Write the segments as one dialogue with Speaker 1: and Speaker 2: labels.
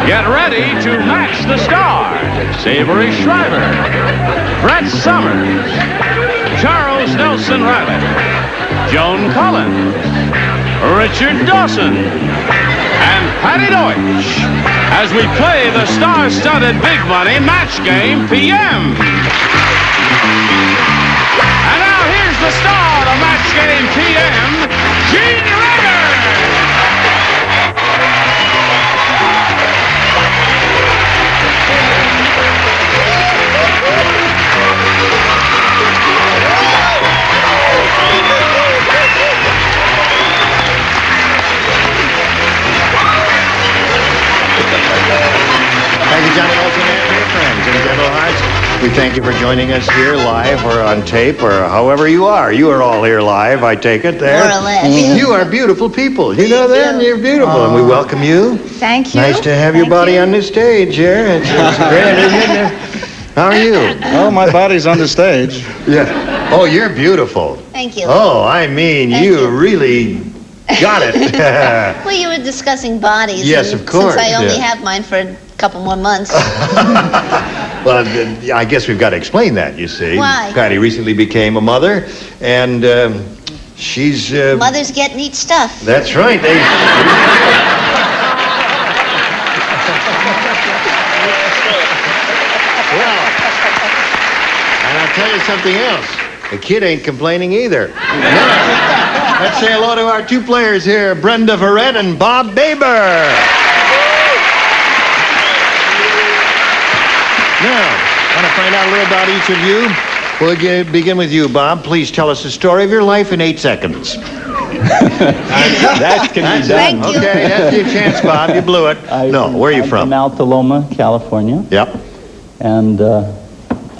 Speaker 1: Get ready to match the stars. Avery Schreiber, Brett Summers, Charles Nelson Reilly, Joan Collins, Richard Dawson, and Patti Deutsch as we play the star-studded Big Money Match Game PM. And now here's the star of Match Game PM, Gene Reger.
Speaker 2: Thank you, Johnny Olson, and dear friends and gentle hearts. We thank you for joining us here live or on tape or however you are. You are all here live, I take it there.
Speaker 3: More or less.
Speaker 2: You are beautiful people. You know that? You're beautiful. And we welcome you.
Speaker 3: Thank you.
Speaker 2: Nice to have your body on the stage here. It's great, isn't it? How are you?
Speaker 4: Oh, my body's on the stage.
Speaker 2: Yeah. Oh, you're beautiful.
Speaker 3: Thank you.
Speaker 2: Oh, I mean,
Speaker 3: Thank
Speaker 2: you
Speaker 3: you.
Speaker 2: really got it.
Speaker 3: Well, you were discussing bodies.
Speaker 2: Yes,
Speaker 3: and
Speaker 2: of course,
Speaker 3: Since I only
Speaker 2: yeah.
Speaker 3: have mine for a couple more months.
Speaker 2: Well, I guess we've got to explain that, you see.
Speaker 3: Why?
Speaker 2: Patti recently became a mother, and she's...
Speaker 3: Mothers get neat stuff.
Speaker 2: That's right. Well, and I'll tell you something else. The kid ain't complaining either. Let's say hello to our two players here, Brenda Verrett and Bob Baber. Now, I want to find out a little about each of you. We'll begin with you, Bob. Please tell us the story of your life in 8 seconds.
Speaker 5: That can be done.
Speaker 3: Thank you.
Speaker 2: Okay, that's your chance, Bob. You blew it. No, where are you from?
Speaker 5: From Altaloma, California,
Speaker 2: Yep.
Speaker 5: and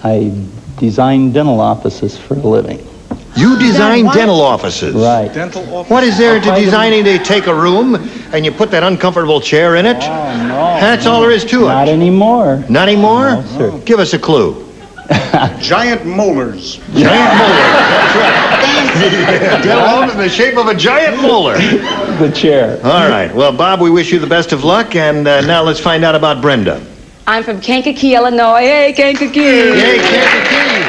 Speaker 5: I design dental offices for a living.
Speaker 2: You design dental offices.
Speaker 5: Right.
Speaker 4: Dental office.
Speaker 2: What is there to designing? They take a room and you put that uncomfortable chair in it?
Speaker 5: Oh, no.
Speaker 2: That's all there is to
Speaker 5: Not
Speaker 2: it.
Speaker 5: anymore.
Speaker 2: Not anymore?
Speaker 5: No, sir.
Speaker 2: Give us a clue.
Speaker 4: Giant molars.
Speaker 2: Giant molar. That's right. Dental office in the shape of a giant molar.
Speaker 5: The chair.
Speaker 2: All right. Well, Bob, we wish you the best of luck, and now let's find out about Brenda.
Speaker 6: I'm from Kankakee, Illinois. Hey, Kankakee!
Speaker 2: Yay, Kankakee.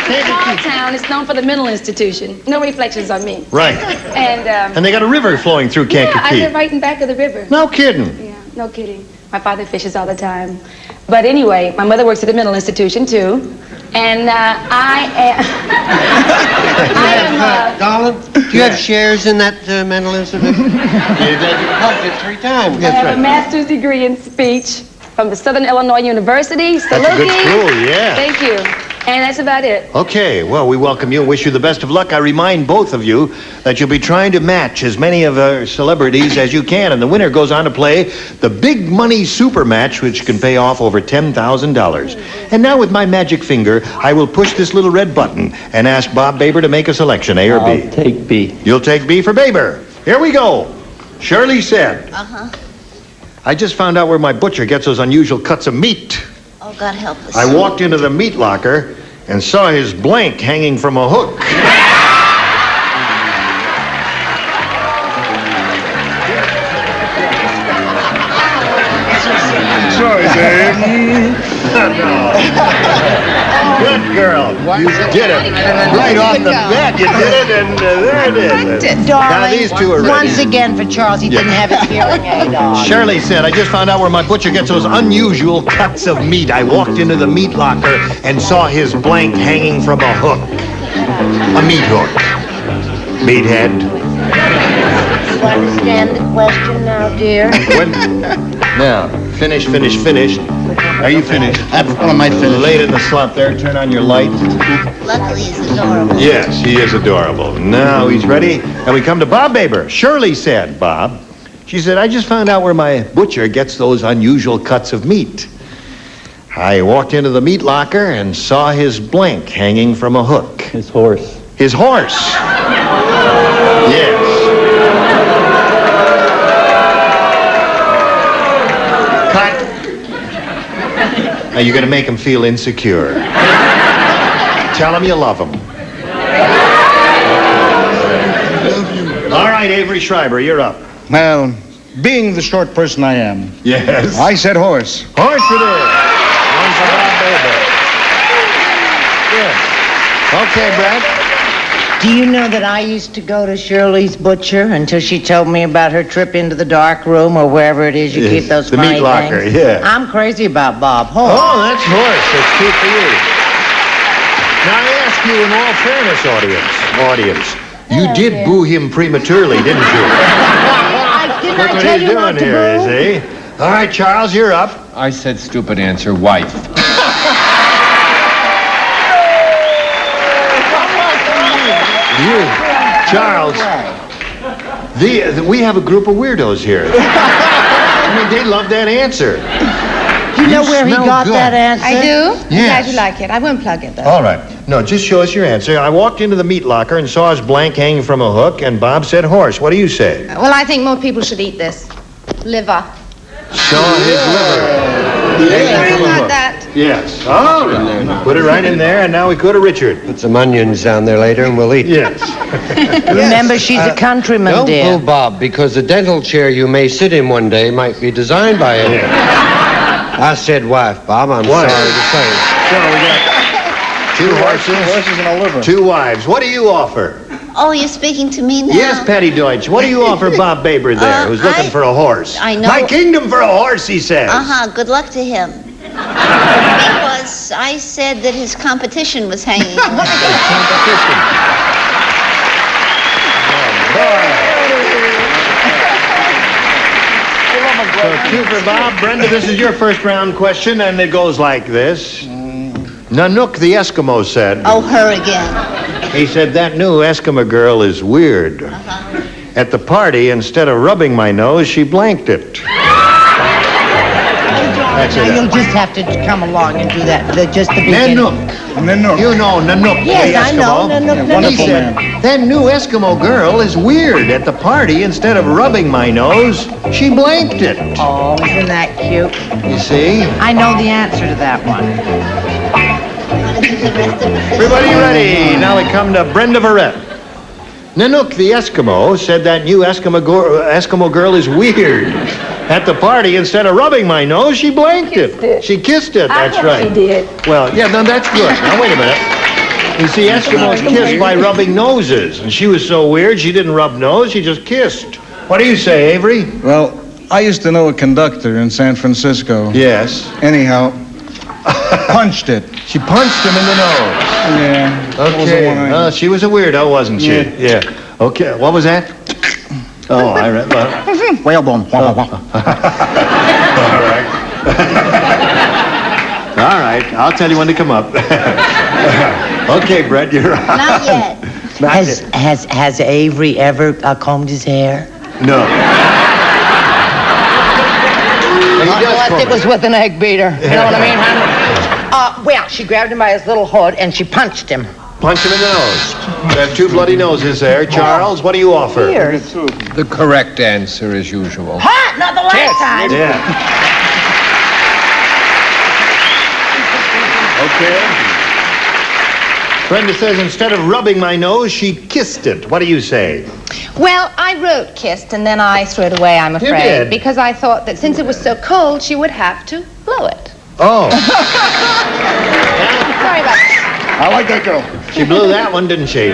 Speaker 6: It's a small town. It's known for the mental institution. No reflections on me.
Speaker 2: Right.
Speaker 6: And
Speaker 2: they got a river flowing through
Speaker 6: yeah, I
Speaker 2: Kankakee.
Speaker 6: live right in back of the river.
Speaker 2: No kidding.
Speaker 6: Yeah, no kidding. My father fishes all the time. But anyway, my mother works at the mental institution too. And I am...
Speaker 7: Darling, do you have shares in that mental institution? You pumped it 3 times.
Speaker 6: I have a master's degree in speech from the Southern Illinois University.
Speaker 2: That's a good school, yeah.
Speaker 6: Thank you. And that's about it.
Speaker 2: Okay, well, we welcome you and wish you the best of luck. I remind both of you that you'll be trying to match as many of our celebrities as you can, and the winner goes on to play the Big Money Super Match, which can pay off over $10,000. And now with my magic finger, I will push this little red button and ask Bob Baber to make a selection, A or B.
Speaker 5: I'll take B.
Speaker 2: You'll take B for Baber. Here we go. Shirley said, I just found out where my butcher gets those unusual cuts of meat.
Speaker 3: Oh, God help us.
Speaker 2: I walked into the meat locker and saw his blank hanging from a hook.
Speaker 4: Sorry, Dave.
Speaker 2: Good girl. You did it. Right off the bat, you did it, and there it is. Now, these two are ready.
Speaker 8: Once again for Charles, he didn't have his hearing aid on.
Speaker 2: Shirley said, I just found out where my butcher gets those unusual cuts of meat. I walked into the meat locker and saw his blank hanging from a hook. A meat hook. Meathead.
Speaker 8: You understand the question now, dear?
Speaker 2: Now, finish. Are you finished?
Speaker 4: What am I finished?
Speaker 2: Lay it in the slot there. Turn on your light.
Speaker 3: Luckily, he's adorable.
Speaker 2: Yes, he is adorable. Now he's ready. And we come to Bob Baber. Shirley said, Bob, she said, I just found out where my butcher gets those unusual cuts of meat. I walked into the meat locker and saw his blank hanging from a hook.
Speaker 5: His horse.
Speaker 2: His horse. Yes. Cut. Now you're going to make him feel insecure. Tell him you love him. All right, Avery Schreiber, you're up.
Speaker 4: Well, being the short person I am,
Speaker 2: Yes.
Speaker 4: I said horse.
Speaker 2: Horse it is. One for Bob Baber. Yes. Okay, Brad.
Speaker 8: Do you know that I used to go to Shirley's butcher until she told me about her trip into the dark room or wherever it is you
Speaker 2: Yes,
Speaker 8: keep those
Speaker 2: the
Speaker 8: funny
Speaker 2: meat locker,
Speaker 8: things?
Speaker 2: yeah.
Speaker 8: I'm crazy about Bob Horse.
Speaker 2: Oh, that's horse. That's two for you. Now, I ask you in all fairness, audience, you did boo him prematurely, didn't you?
Speaker 8: Didn't
Speaker 2: Look
Speaker 8: I
Speaker 2: what
Speaker 8: tell
Speaker 2: he's
Speaker 8: you not
Speaker 2: doing
Speaker 8: to
Speaker 2: here,
Speaker 8: boo?
Speaker 2: is he? All right, Charles, you're up.
Speaker 9: I said stupid answer, wife.
Speaker 2: You, Charles, we have a group of weirdos here. I mean, they love that answer.
Speaker 8: You know where he
Speaker 2: smell
Speaker 8: got
Speaker 2: good.
Speaker 8: that answer?
Speaker 6: I do? I'm
Speaker 2: Yes.
Speaker 6: glad you like it. I won't plug it, though.
Speaker 2: All right. No, just show us your answer. I walked into the meat locker and saw his blank hanging from a hook, and Bob said horse. What do you say?
Speaker 6: Well, I think more people should eat this. Liver.
Speaker 2: Saw his liver. Hanging from a
Speaker 6: Like
Speaker 2: hook.
Speaker 6: that.
Speaker 2: Yes. All right. Put it right in there, and now we go to Richard.
Speaker 7: Put some onions down there later and we'll eat.
Speaker 2: Yes.
Speaker 8: Remember, she's a countryman,
Speaker 7: Don't
Speaker 8: dear.
Speaker 7: boo Bob, because the dental chair you may sit in one day might be designed by him. I said wife, Bob. I'm
Speaker 2: Wife.
Speaker 7: sorry to say.
Speaker 2: So we got two horses,
Speaker 4: Horses and a liver.
Speaker 2: two wives. What do you offer?
Speaker 3: Oh, you're speaking to me now?
Speaker 2: Yes, Patti Deutsch. What do you offer Bob Baber there, who's looking for a horse?
Speaker 3: I know.
Speaker 2: My kingdom for a horse, he says.
Speaker 3: Uh-huh, good luck to him. Because I said that his competition was hanging.
Speaker 2: Competition. So two for Bob. Brenda, this is your first round question, and it goes like this. Nanook the Eskimo said,
Speaker 3: Oh, her again.
Speaker 2: he said, that new Eskimo girl is weird. At the party, instead of rubbing my nose, she blanked it. That's
Speaker 8: Now
Speaker 2: it.
Speaker 8: you'll just have to come along and do that. Just the beginning.
Speaker 2: Nanook.
Speaker 4: Nanook.
Speaker 2: You know Nanook
Speaker 8: Yes,
Speaker 2: the
Speaker 8: I know.
Speaker 2: Eskimo.
Speaker 8: Nanook,
Speaker 2: He
Speaker 4: wonderful
Speaker 2: said,
Speaker 4: man.
Speaker 2: that new Eskimo girl is weird. At the party, instead of rubbing my nose, she blanked it.
Speaker 8: Oh, isn't that cute?
Speaker 2: You see?
Speaker 8: I know the answer to that one.
Speaker 2: Everybody ready? Now we come to Brenda Verrett. Nanook the Eskimo said that new Eskimo girl is weird. At the party, instead of rubbing my nose, she blanked it. She kissed it, that's right.
Speaker 6: She did.
Speaker 2: Well, yeah, no, that's good. Now, wait a minute. You see, Eskimos kiss by rubbing noses, and she was so weird, she didn't rub nose, she just kissed. What do you say, Avery?
Speaker 4: Well, I used to know a conductor in San Francisco.
Speaker 2: Yes.
Speaker 4: Anyhow, punched it.
Speaker 2: She punched him in the nose.
Speaker 4: Yeah. that was the one I-
Speaker 2: Okay. She was a weirdo, wasn't she?
Speaker 4: Yeah.
Speaker 2: Okay, what was that? Oh, I read.
Speaker 4: Whalebone.
Speaker 2: All right. All right, I'll tell you when to come up. Okay, Brett, you're on.
Speaker 3: Not yet.
Speaker 8: Has Avery ever combed his hair?
Speaker 2: No. He does comb
Speaker 8: It was
Speaker 2: it.
Speaker 8: with an egg beater. You know what I mean, hon? Well, she grabbed him by his little hood and she punched him.
Speaker 2: Punch him in the nose. We have two bloody noses there. Charles, what do you offer?
Speaker 8: Here.
Speaker 9: The correct answer, as usual.
Speaker 8: Ha! Not the last time.
Speaker 2: Yeah. Okay. Brenda says instead of rubbing my nose, she kissed it. What do you say?
Speaker 6: Well, I wrote kissed, and then I threw it away, I'm afraid.
Speaker 2: did?
Speaker 6: Because I thought that since it was so cold, she would have to blow it.
Speaker 2: Oh,
Speaker 6: Sorry about that.
Speaker 4: I like that girl.
Speaker 2: she blew that one, didn't she?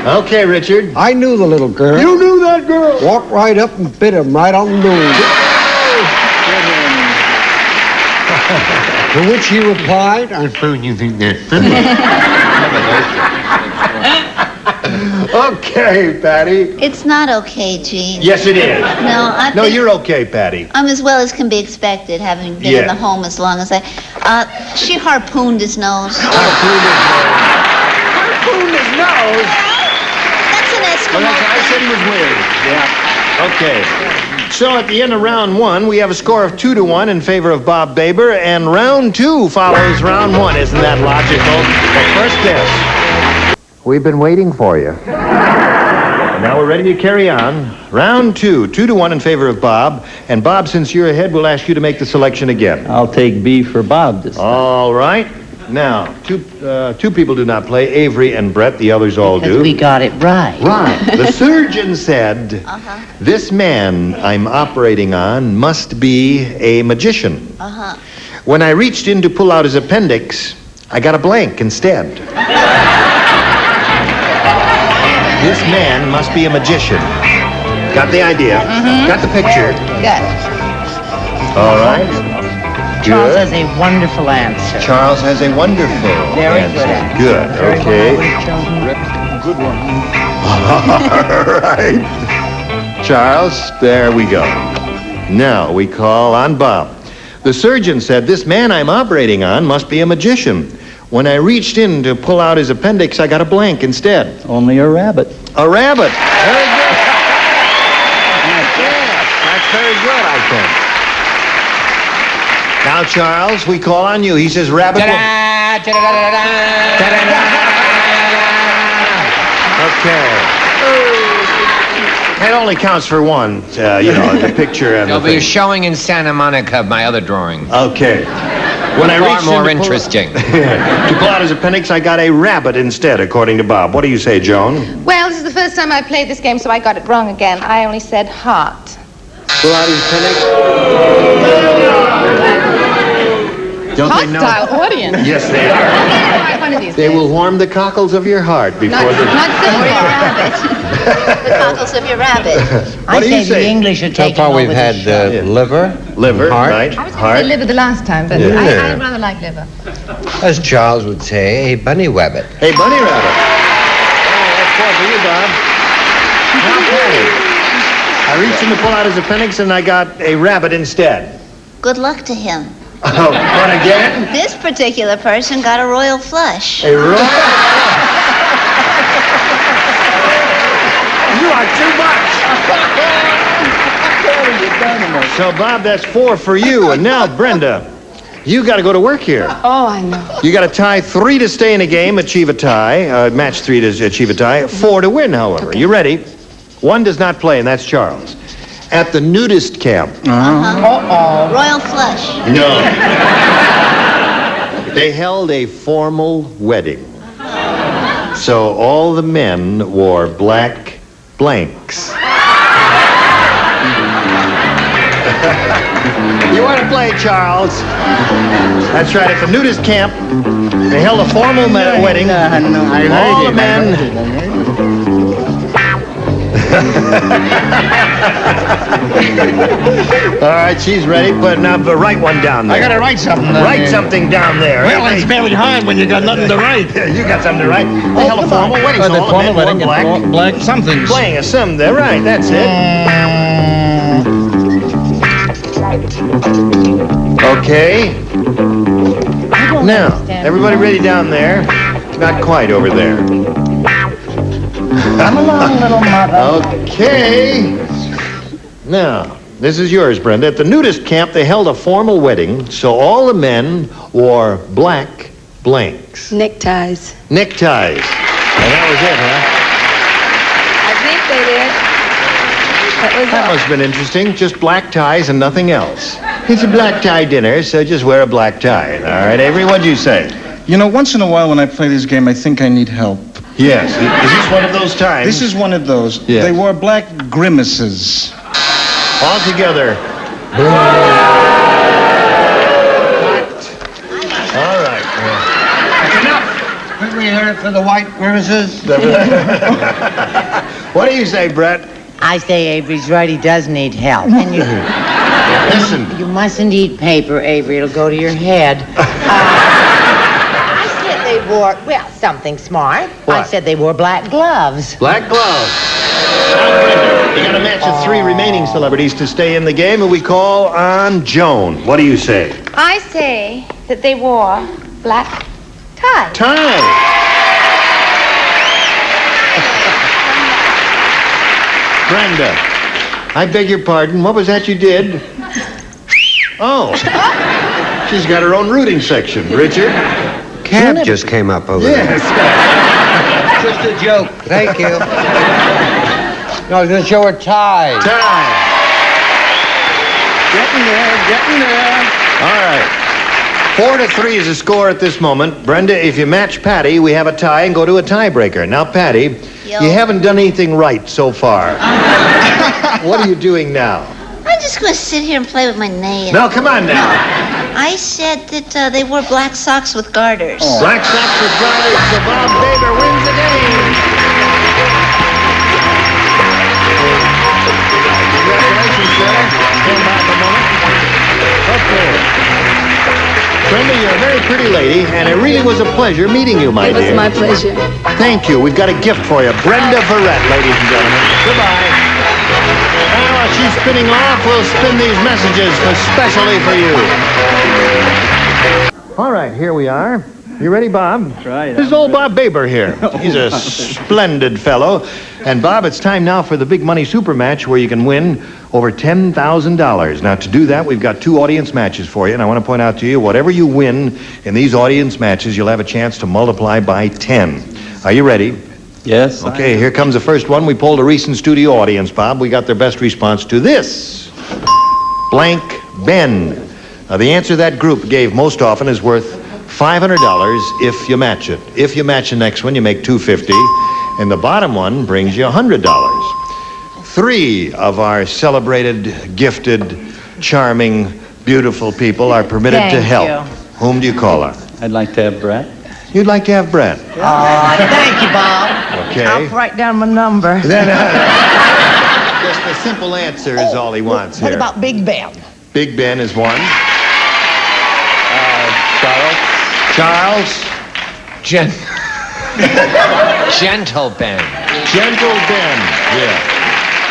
Speaker 2: Okay, Richard.
Speaker 7: I knew the little girl.
Speaker 2: You knew that girl.
Speaker 7: Walked right up and bit him right on the nose. To which he replied, I suppose you think that's funny.
Speaker 2: Okay, Patti.
Speaker 3: It's not okay, Gene.
Speaker 2: Yes, it is.
Speaker 3: No, I
Speaker 2: No,
Speaker 3: think
Speaker 2: you're okay, Patti.
Speaker 3: I'm as well as can be expected, having been
Speaker 2: Yeah.
Speaker 3: in the home as long as I... she harpooned his nose.
Speaker 2: Harpooned his nose.
Speaker 3: That's an Eskimo.
Speaker 2: I said he was weird. Yeah. Okay. So at the end of round one, we have a score of 2-1 in favor of Bob Baber, and round two follows round one. Isn't that logical? But first this. We've been waiting for you. Now we're ready to carry on. Round two, 2-1 in favor of Bob. And Bob, since you're ahead, we'll ask you to make the selection again.
Speaker 5: I'll take B for Bob this time.
Speaker 2: All right. Now, two people do not play, Avery and Brett. The others all
Speaker 8: Because
Speaker 2: do.
Speaker 8: we got it right.
Speaker 2: Right. The surgeon said, this man I'm operating on must be a magician. When I reached in to pull out his appendix, I got a blank instead. This man must be a magician. Got the idea? Got the picture?
Speaker 8: Good.
Speaker 2: All right.
Speaker 8: Charles
Speaker 2: Good.
Speaker 8: has a wonderful answer.
Speaker 2: Charles has a wonderful
Speaker 8: Very
Speaker 2: answer.
Speaker 8: good answer.
Speaker 2: Good.
Speaker 8: Very
Speaker 2: Okay.
Speaker 4: Good one.
Speaker 2: All right. Charles, there we go. Now we call on Bob. The surgeon said, this man I'm operating on must be a magician. When I reached in to pull out his appendix, I got a blank instead.
Speaker 5: Only a rabbit.
Speaker 2: A rabbit. Very good. That's very good, I think. Now, Charles, we call on you. He says rabbit. Okay. It only counts for one, the picture and
Speaker 9: There'll
Speaker 2: the
Speaker 9: be a
Speaker 2: thing.
Speaker 9: showing in Santa Monica of my other drawing.
Speaker 2: Okay. When I
Speaker 9: Far
Speaker 2: reached
Speaker 9: more
Speaker 2: in to pull-
Speaker 9: interesting.
Speaker 2: to pull out his appendix, I got a rabbit instead, according to Bob. What do you say, Joan?
Speaker 6: Well, this is the first time I played this game, so I got it wrong again. I only said heart.
Speaker 2: Pull out his appendix. Don't they know?
Speaker 6: Hostile audience.
Speaker 2: Yes, they are.
Speaker 6: One of these
Speaker 2: They
Speaker 6: days.
Speaker 2: will warm the cockles of your heart before
Speaker 6: Not
Speaker 2: the...
Speaker 6: so
Speaker 3: Or your
Speaker 6: far.
Speaker 3: rabbit. The cockles of your rabbit.
Speaker 2: What do you
Speaker 8: I say the
Speaker 2: say?
Speaker 8: English are
Speaker 7: So
Speaker 8: taking
Speaker 7: far
Speaker 8: over
Speaker 7: we've
Speaker 8: the
Speaker 7: had
Speaker 8: show.
Speaker 7: liver,
Speaker 2: Liver,
Speaker 7: heart.
Speaker 2: right?
Speaker 6: I was going to
Speaker 2: Heart.
Speaker 6: say liver the last time, but
Speaker 7: Yeah.
Speaker 6: I'd rather like liver.
Speaker 7: As Charles would say, a bunny wabbit.
Speaker 2: Hey, bunny rabbit. Oh, that's four for you, Bob. Okay. I reached in to pull out his appendix and I got a rabbit instead.
Speaker 3: Good luck to him.
Speaker 2: Oh, but again?
Speaker 3: This particular person got a royal flush.
Speaker 2: A royal. You are too much. So, Bob, that's four for you. And now, Brenda, you got to go to work here.
Speaker 6: Oh, I know.
Speaker 2: You got to tie 3 to stay in a game, achieve a tie. Match 3 to achieve a tie. 4 to win, however.
Speaker 6: Okay.
Speaker 2: You ready? 1 does not play, and that's Charles. At the nudist camp.
Speaker 3: Royal flush.
Speaker 2: No. They held a formal wedding. So all the men wore black blanks. You want to play, Charles? That's right. At the nudist camp, they held a formal wedding. All the men. All right, she's ready. But now write one down there.
Speaker 10: I gotta write something.
Speaker 2: Write something down there.
Speaker 10: Well, it's very hard when you got nothing to write.
Speaker 2: You got something to write. They held a formal wedding, so all the men wore black.
Speaker 10: Black something.
Speaker 2: Playing a sim there, right? That's it. Okay. Now, everybody ready down there? Not quite over there.
Speaker 8: Come along, little mother.
Speaker 2: Okay. Now, this is yours, Brenda. At the nudist camp, they held a formal wedding, so all the men wore black blanks.
Speaker 6: Neckties.
Speaker 2: Neckties. And that was it, huh?
Speaker 6: I think they did.
Speaker 2: That must have been interesting. Just black ties and nothing else. It's a black tie dinner, so just wear a black tie. All right, Avery, what'd you say?
Speaker 4: You know, once in a while when I play this game, I think I need help.
Speaker 2: Yes. Is this one of those times?
Speaker 4: This is one of those.
Speaker 2: Yes.
Speaker 4: They wore black grimaces.
Speaker 2: All together. All right.
Speaker 7: Couldn't we hear it for the white grimaces?
Speaker 2: What do you say, Brett?
Speaker 8: I say Avery's right. He does need help. And
Speaker 2: Listen.
Speaker 8: you mustn't eat paper, Avery. It'll go to your head. I said they wore, well, something smart.
Speaker 2: What?
Speaker 8: I said they wore black gloves.
Speaker 2: Black gloves. Now, Brenda, you got a match of 3 remaining celebrities to stay in the game, and we call on Joan. What do you say?
Speaker 6: I say that they wore black ties.
Speaker 2: Tie. Brenda, I beg your pardon. What was that you did? Oh. She's got her own rooting section. Richard?
Speaker 7: Cab just came up over there.
Speaker 2: Yes.
Speaker 7: Just a joke. Thank you. No, I was going to show her ties.
Speaker 2: Tie. Getting there. All right. 4-3 is the score at this moment. Brenda, if you match Patti, we have a tie and go to a tiebreaker. Now, Patti, you haven't done anything right so far. What are you doing now?
Speaker 3: I'm just going to sit here and play with my nails.
Speaker 2: No, come on now.
Speaker 3: I said that they wore black socks with garters.
Speaker 2: Black socks with garters, so Bob Baber wins the game. Congratulations, sir. Stand by for a moment. Okay. Brenda, you're a very pretty lady, and it really was a pleasure meeting you, my dear.
Speaker 6: It was my pleasure.
Speaker 2: Thank you. We've got a gift for you. Brenda Verrett, ladies and gentlemen. Goodbye. Now, while she's spinning off, we'll spin these messages especially for you. All right, here we are. You ready, Bob?
Speaker 5: That's right.
Speaker 2: This is old Bob Baber here. He's a splendid fellow. And, Bob, it's time now for the big money super match where you can win over $10,000. Now, to do that, we've got 2 audience matches for you. And I want to point out to you, whatever you win in these audience matches, you'll have a chance to multiply by 10. Are you ready?
Speaker 5: Yes.
Speaker 2: Okay, here comes the first one. We polled a recent studio audience, Bob. We got their best response to this. Blank Ben. Now, the answer that group gave most often is worth $500 if you match it. If you match the next one, you make $250. And the bottom one brings you $100. 3 of our celebrated, gifted, charming, beautiful people are permitted to help. Whom do you call her?
Speaker 5: I'd like to have Brett.
Speaker 2: You'd like to have Brett.
Speaker 8: Oh, thank you, Bob.
Speaker 2: Okay.
Speaker 8: I'll write down my number.
Speaker 2: Then, just a simple answer is all he wants
Speaker 8: What
Speaker 2: here.
Speaker 8: about Big Ben?
Speaker 2: Big Ben is one.
Speaker 5: Charles.
Speaker 2: Charles.
Speaker 9: Gentle Ben.
Speaker 2: Gentle Ben. Yeah.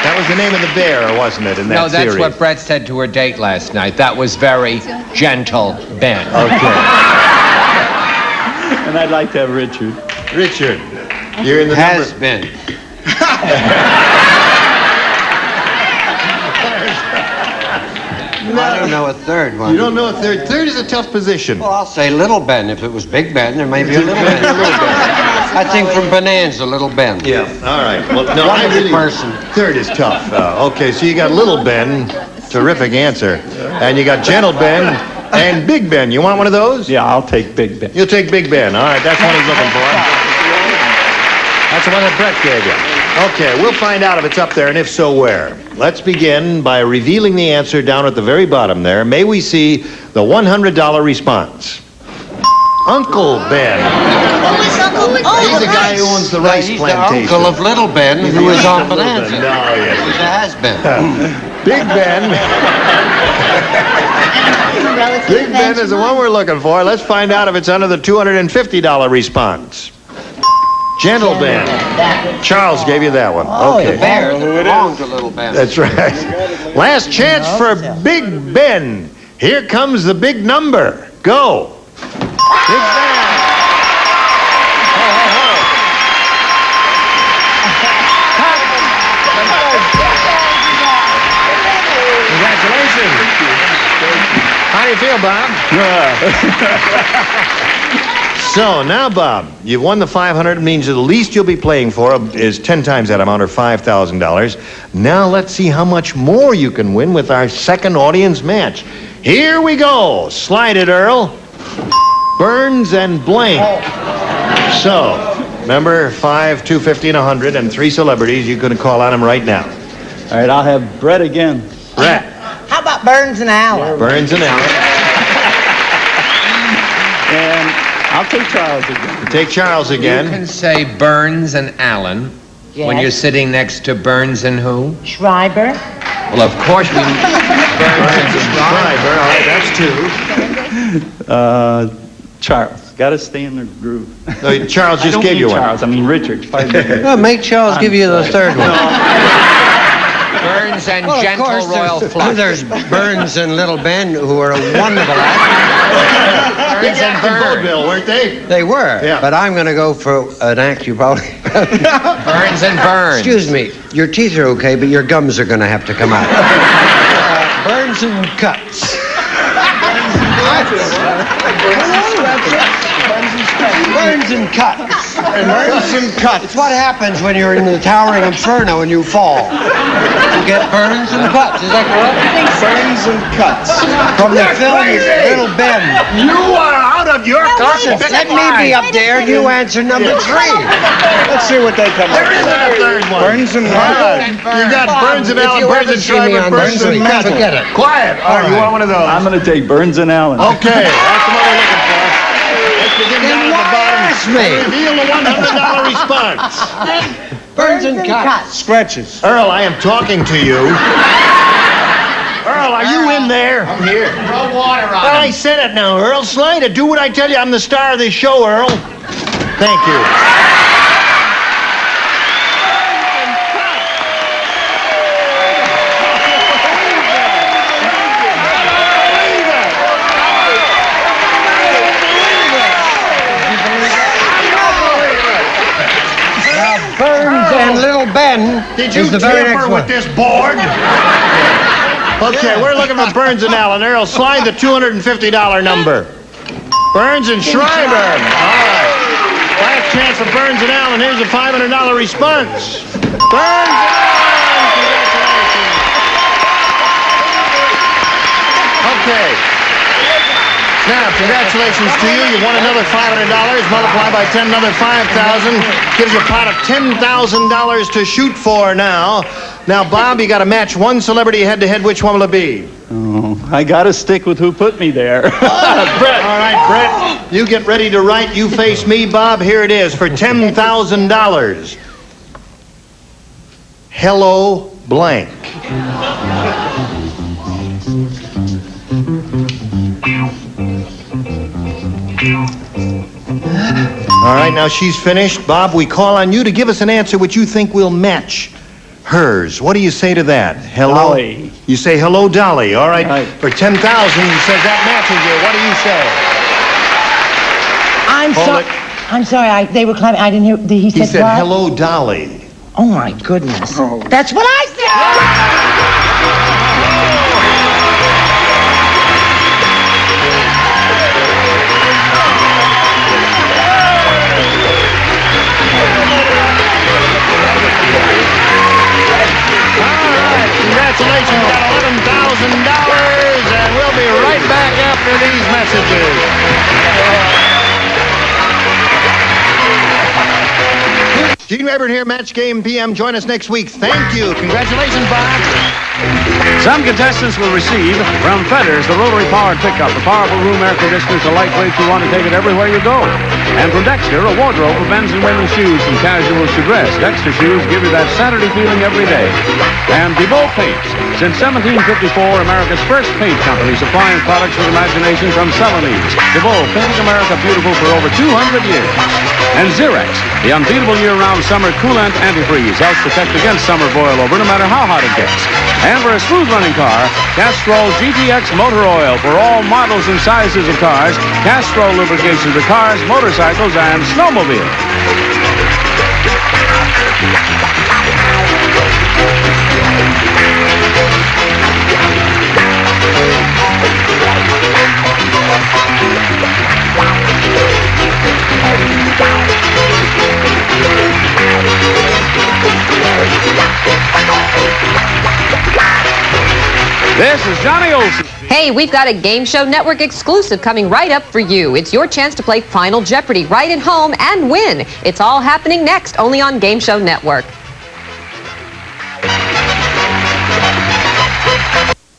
Speaker 2: That was the name of the bear, wasn't it, in that
Speaker 9: No, that's
Speaker 2: series?
Speaker 9: what Brett said to her date last night. That was very gentle Ben.
Speaker 2: Okay.
Speaker 5: And I'd like to have Richard.
Speaker 2: Richard. You're in the
Speaker 7: Has
Speaker 2: number.
Speaker 7: been. I don't know a third one.
Speaker 2: You don't know a third. Third is a tough position.
Speaker 7: Well, I'll say Little Ben. If it was Big Ben, there may be a Little Ben. I think from Bonanza, Little Ben.
Speaker 2: Yeah. All right. Well, no, I
Speaker 7: Wonderful
Speaker 2: really.
Speaker 7: person.
Speaker 2: Third is tough. Okay, so you got Little Ben. Terrific answer. And you got Gentle Ben and Big Ben. You want one of those?
Speaker 5: Yeah, I'll take Big Ben.
Speaker 2: You'll take Big Ben. All right, that's what he's looking for. That's the one that Brett gave you. Okay, we'll find out if it's up there, and if so, where. Let's begin by revealing the answer down at the very bottom there. May we see the $100 response? Uncle Ben.
Speaker 3: Who is Uncle? Oh,
Speaker 2: He's the guy who owns the rice
Speaker 7: He's
Speaker 2: plantation.
Speaker 7: the uncle of Little Ben, who is on Bonanza.
Speaker 2: No, yes.
Speaker 7: He's a has-been.
Speaker 2: Big Ben. Big Ben is the one we're looking for. Let's find out if it's under the $250 response. Gentle Ben. Charles gave you that one. Okay.
Speaker 7: Bear that belonged to Little Ben.
Speaker 2: That's right. Last chance for Big Ben. Here comes the big number. Go. Big Ben. Ho, ho, ho. Congratulations. How do you feel, Bob? So now, Bob, you've won the $500. Means the least you'll be playing for is 10 times that amount, or $5,000. Now let's see how much more you can win with our second audience match. Here we go. Slide it, Earl. Burns and Blank. So, remember, 5, 250, and 100, and 3 celebrities. You can call on them right now.
Speaker 5: All right, I'll have Brett again.
Speaker 2: Brett.
Speaker 8: How about Burns and Allen?
Speaker 2: Burns and Allen.
Speaker 5: And I'll take Charles again.
Speaker 2: Take Charles again.
Speaker 9: You can say Burns and Allen when you're sitting next to Burns and who?
Speaker 8: Schreiber.
Speaker 9: Well, of course we Burns and
Speaker 2: Schreiber. All right, that's 2.
Speaker 5: Charles. Got to stay in the groove.
Speaker 2: Charles
Speaker 5: I
Speaker 2: just
Speaker 5: don't
Speaker 2: gave
Speaker 5: mean
Speaker 2: you one.
Speaker 5: Charles, I mean Richard. Pardon me.
Speaker 7: Well, make Charles give you the third one.
Speaker 9: Burns and
Speaker 7: Well, of
Speaker 9: Gentle
Speaker 7: course,
Speaker 9: Royal Flush.
Speaker 7: there's Burns and Little Ben, who are wonderful actors.
Speaker 9: Burns and Burns.
Speaker 2: Vaudeville, weren't they?
Speaker 7: They were.
Speaker 2: Yeah.
Speaker 7: But I'm going to go for an act you probably...
Speaker 9: Burns and Burns.
Speaker 7: Excuse me. Your teeth are okay, but your gums are going to have to come out. Burns and Cuts. Burns and cuts. Burns and cuts. It's what happens when you're in the towering Inferno and you fall. You get burns and cuts. Is that correct?
Speaker 10: Burns and cuts.
Speaker 7: From the film Little Ben.
Speaker 10: You are out of your class.
Speaker 7: Let me be up there and you answer number 3.
Speaker 10: Let's see what they come up with.
Speaker 2: There isn't a third one.
Speaker 10: Burns and
Speaker 2: You got Burns and Allen,
Speaker 7: If you
Speaker 2: Burns
Speaker 7: ever
Speaker 2: and
Speaker 7: see me
Speaker 2: Schreiber,
Speaker 7: on
Speaker 2: Burns
Speaker 7: Burns
Speaker 2: and
Speaker 7: and Cuts,
Speaker 2: Metal.
Speaker 7: forget it.
Speaker 2: Quiet. All right, you want one of those?
Speaker 5: I'm going to take Burns and Allen.
Speaker 2: Okay, that's the one we're looking for. Let's begin down at the bottom.
Speaker 7: Ask me.
Speaker 2: Reveal the $100 response.
Speaker 7: Burns and cuts.
Speaker 10: Scratches.
Speaker 2: Earl, I am talking to you. Earl, are you in there?
Speaker 10: I'm here.
Speaker 9: Throw water on
Speaker 2: Well, I said it now, Earl. Slide it. Do what I tell you. I'm the star of this show, Earl. Thank you.
Speaker 7: Burns and Little Ben
Speaker 2: Did you
Speaker 7: is the very next
Speaker 2: tamper
Speaker 7: one.
Speaker 2: with this board? Okay, we're looking for Burns and Allen. Earl, slide the $250 number. Burns and Schreiber. All right. Last chance for Burns and Allen. Here's a $500 response. Burns and Allen. Congratulations. Okay. Now, congratulations to you. You won another $500. Multiply by 10, another $5,000. Gives you a pot of $10,000 to shoot for now. Now, Bob, you got to match one celebrity head-to-head. Which one will it be?
Speaker 5: Oh, I got to stick with who put me there.
Speaker 2: Brett. All right, Brett. You get ready to write. You face me, Bob. Here it is for $10,000. Hello, blank. All right, now she's finished. Bob, we call on you to give us an answer which you think will match hers. What do you say to that? Hello?
Speaker 5: Dolly.
Speaker 2: You say hello, Dolly. All right.
Speaker 5: Right.
Speaker 2: For 10,000, he says that matches you. What do you say?
Speaker 8: I'm
Speaker 2: Hold
Speaker 8: sorry.
Speaker 2: it.
Speaker 8: I'm sorry. They were climbing. I didn't hear. He said,
Speaker 2: He said
Speaker 8: what?
Speaker 2: hello, Dolly.
Speaker 8: Oh my goodness. That's what I said.
Speaker 2: Congratulations, you got $11,000, and we'll be right back after these messages. Gene Reibert here, Match Game PM. Join us next week. Thank you. Congratulations, Bob.
Speaker 1: Some contestants will receive from Fedders the rotary-powered pickup, the powerful room air conditioner so lightweight you want to take it everywhere you go. And from Dexter, a wardrobe for men's and women's shoes from casuals to dress. Dexter shoes give you that Saturday feeling every day. And DeBow Paints. Since 1754, America's first paint company supplying products with imagination from Celanese. DeBow, painting America beautiful for over 200 years. And Xerox, the unbeatable year-round summer coolant antifreeze helps protect against summer boil over no matter how hot it gets. And for a smooth-running car, Castrol GTX Motor Oil for all models and sizes of cars. Castrol lubrication for cars, motorcycles, and snowmobiles. This is Johnny Olson.
Speaker 11: Hey, we've got a Game Show Network exclusive coming right up for you. It's your chance to play Final Jeopardy right at home and win. It's all happening next, only on Game Show Network.